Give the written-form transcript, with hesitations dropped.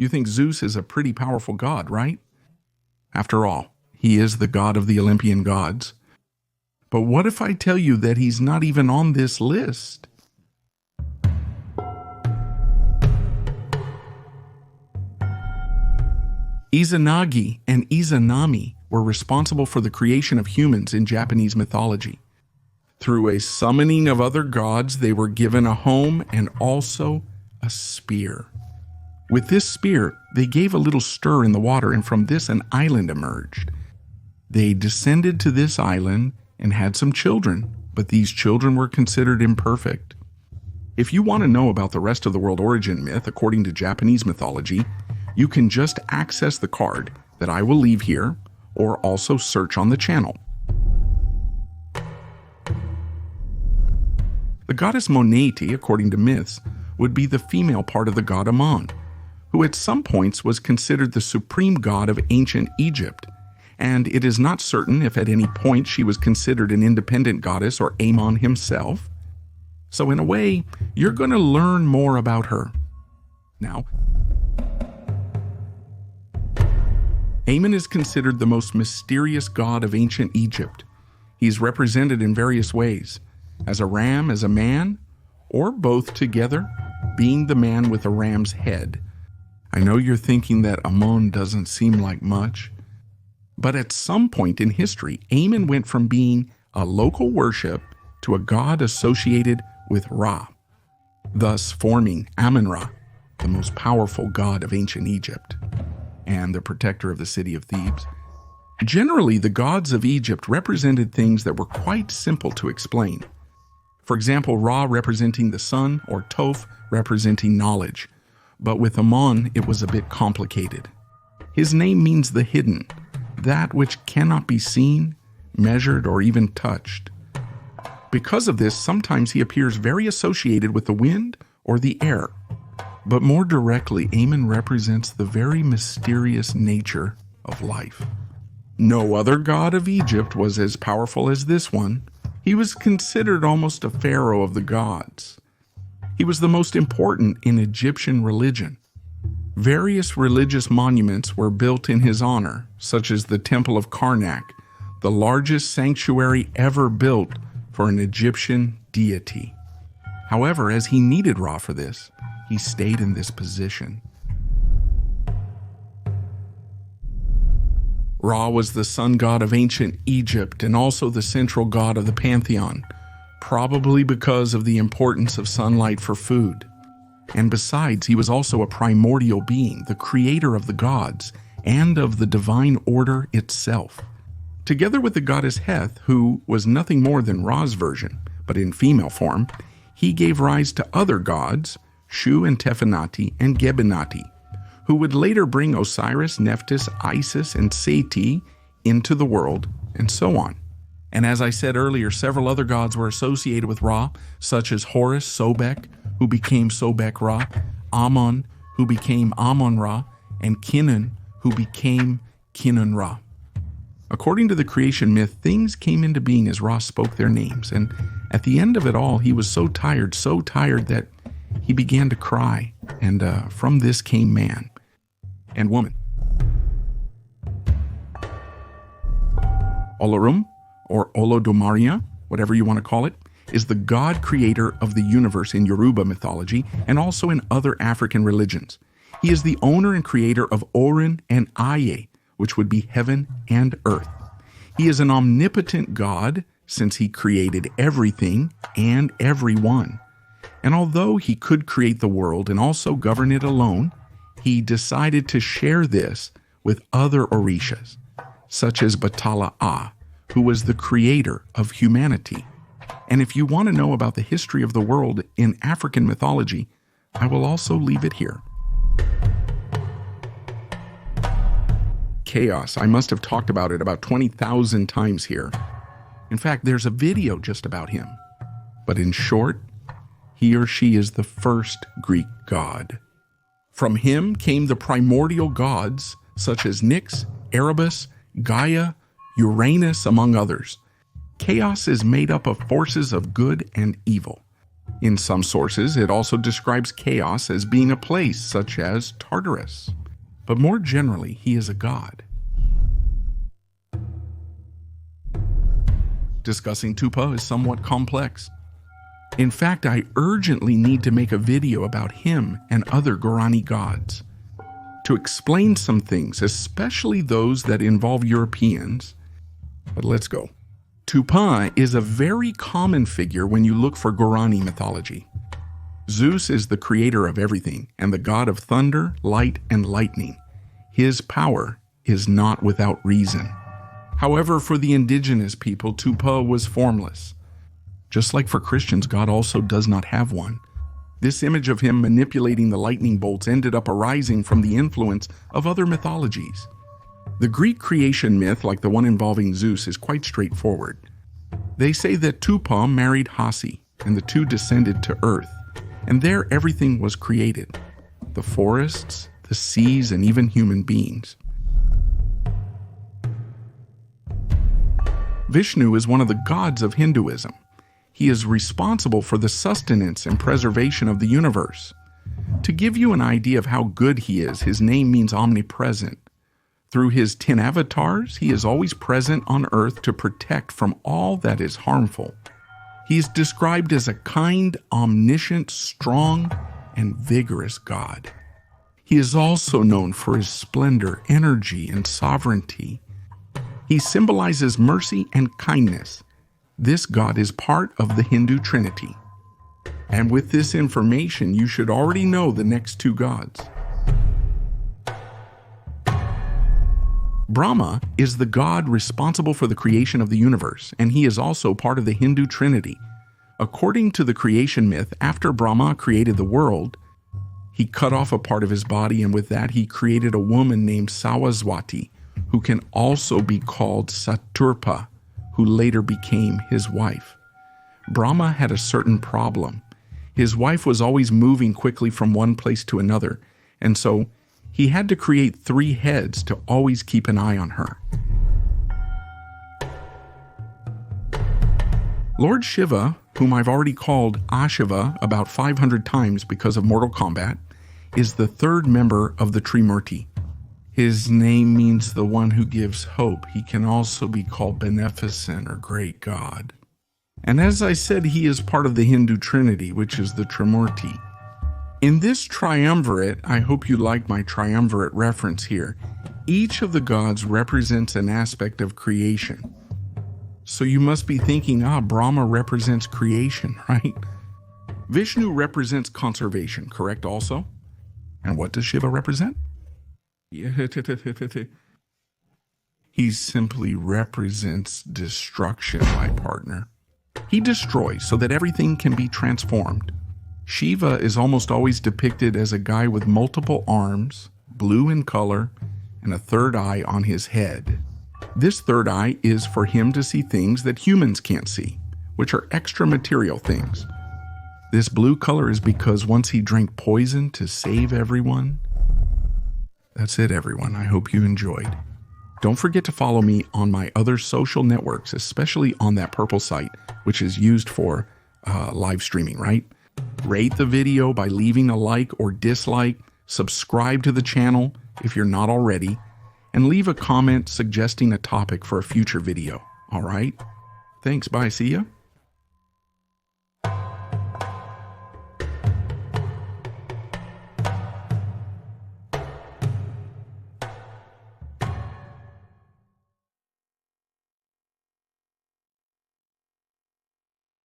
You think Zeus is a pretty powerful god, right? After all, he is the god of the Olympian gods. But what if I tell you that he's not even on this list? Izanagi and Izanami were responsible for the creation of humans in Japanese mythology. Through a summoning of other gods, they were given a home and also a spear. With this spear, they gave a little stir in the water, and from this an island emerged. They descended to this island and had some children, but these children were considered imperfect. If you want to know about the rest of the world origin myth according to Japanese mythology, you can just access the card that I will leave here, or also search on the channel. The goddess Moneiti, according to myths, would be the female part of the god Amon, who at some points was considered the supreme god of ancient Egypt, and it is not certain if at any point she was considered an independent goddess or Amon himself. So in a way, you're going to learn more about her. Now, Amon is considered the most mysterious god of ancient Egypt. He is represented in various ways, as a ram, as a man, or both together, being the man with a ram's head. I know you're thinking that Amon doesn't seem like much, but at some point in history, Amon went from being a local worship to a god associated with Ra, thus forming Amon-Ra, the most powerful god of ancient Egypt, and the protector of the city of Thebes. Generally, the gods of Egypt represented things that were quite simple to explain. For example, Ra representing the sun, or Toph representing knowledge. But with Amon, it was a bit complicated. His name means the hidden, that which cannot be seen, measured, or even touched. Because of this, sometimes he appears very associated with the wind or the air. But more directly, Amon represents the very mysterious nature of life. No other god of Egypt was as powerful as this one. He was considered almost a pharaoh of the gods. He was the most important in Egyptian religion. Various religious monuments were built in his honor, such as the Temple of Karnak, the largest sanctuary ever built for an Egyptian deity. However, as he needed Ra for this, he stayed in this position. Ra was the sun god of ancient Egypt and also the central god of the pantheon, probably because of the importance of sunlight for food. And besides, he was also a primordial being, the creator of the gods and of the divine order itself. Together with the goddess Heth, who was nothing more than Ra's version, but in female form, he gave rise to other gods, Shu and Tephanati and Gebinati, who would later bring Osiris, Nephthys, Isis, and Seti into the world, and so on. And as I said earlier, several other gods were associated with Ra, such as Horus, Sobek, who became Sobek-Ra, Amon, who became Amon-Ra, and Kinnon, who became Kinnon-Ra. According to the creation myth, things came into being as Ra spoke their names, and at the end of it all, he was so tired that he began to cry, and from this came man and woman. Olorum, or Olodomaria, whatever you want to call it, is the god creator of the universe in Yoruba mythology and also in other African religions. He is the owner and creator of Orin and Aye, which would be heaven and earth. He is an omnipotent god since he created everything and everyone. And although he could create the world and also govern it alone, he decided to share this with other Orishas, such as Batala-A, who was the creator of humanity. And if you want to know about the history of the world in African mythology, I will also leave it here. Chaos. I must have talked about it about 20,000 times here. In fact, there's a video just about him. But in short, he or she is the first Greek god. From him came the primordial gods such as Nyx, Erebus, Gaia, Uranus, among others. Chaos is made up of forces of good and evil. In some sources, it also describes chaos as being a place such as Tartarus. But more generally, he is a god. Discussing Tupã is somewhat complex. In fact, I urgently need to make a video about him and other Guarani gods. To explain some things, especially those that involve Europeans. But let's go. Tupã is a very common figure when you look for Guarani mythology. Zeus is the creator of everything and the god of thunder, light, and lightning. His power is not without reason. However, for the indigenous people, Tupã was formless. Just like for Christians, God also does not have one. This image of him manipulating the lightning bolts ended up arising from the influence of other mythologies. The Greek creation myth, like the one involving Zeus, is quite straightforward. They say that Tupã married Hasi, and the two descended to earth, and there everything was created. The forests, the seas, and even human beings. Vishnu is one of the gods of Hinduism. He is responsible for the sustenance and preservation of the universe. To give you an idea of how good he is, his name means omnipresent. Through his 10 avatars, he is always present on earth to protect from all that is harmful. He is described as a kind, omniscient, strong, and vigorous god. He is also known for his splendor, energy, and sovereignty. He symbolizes mercy and kindness. This god is part of the Hindu Trinity. And with this information, you should already know the next two gods. Brahma is the god responsible for the creation of the universe, and he is also part of the Hindu Trinity. According to the creation myth, after Brahma created the world, he cut off a part of his body, and with that he created a woman named Sawaswati, who can also be called Saturpa, who later became his wife. Brahma had a certain problem. His wife was always moving quickly from one place to another, and so he had to create 3 heads to always keep an eye on her. Lord Shiva, whom I've already called Ashiva about 500 times because of Mortal Kombat, is the 3rd member of the Trimurti. His name means the one who gives hope. He can also be called beneficent or great god. And as I said, he is part of the Hindu Trinity, which is the Trimurti. In this triumvirate, I hope you like my triumvirate reference here. Each of the gods represents an aspect of creation. So you must be thinking, Brahma represents creation, right? Vishnu represents conservation, correct also? And what does Shiva represent? He simply represents destruction, my partner. He destroys so that everything can be transformed. Shiva is almost always depicted as a guy with multiple arms, blue in color, and a 3rd eye on his head. This 3rd eye is for him to see things that humans can't see, which are extra material things. This blue color is because once he drank poison to save everyone. That's it, everyone. I hope you enjoyed. Don't forget to follow me on my other social networks, especially on that purple site, which is used for live streaming, right? Rate the video by leaving a like or dislike, subscribe to the channel if you're not already, and leave a comment suggesting a topic for a future video, all right? Thanks, bye, see ya.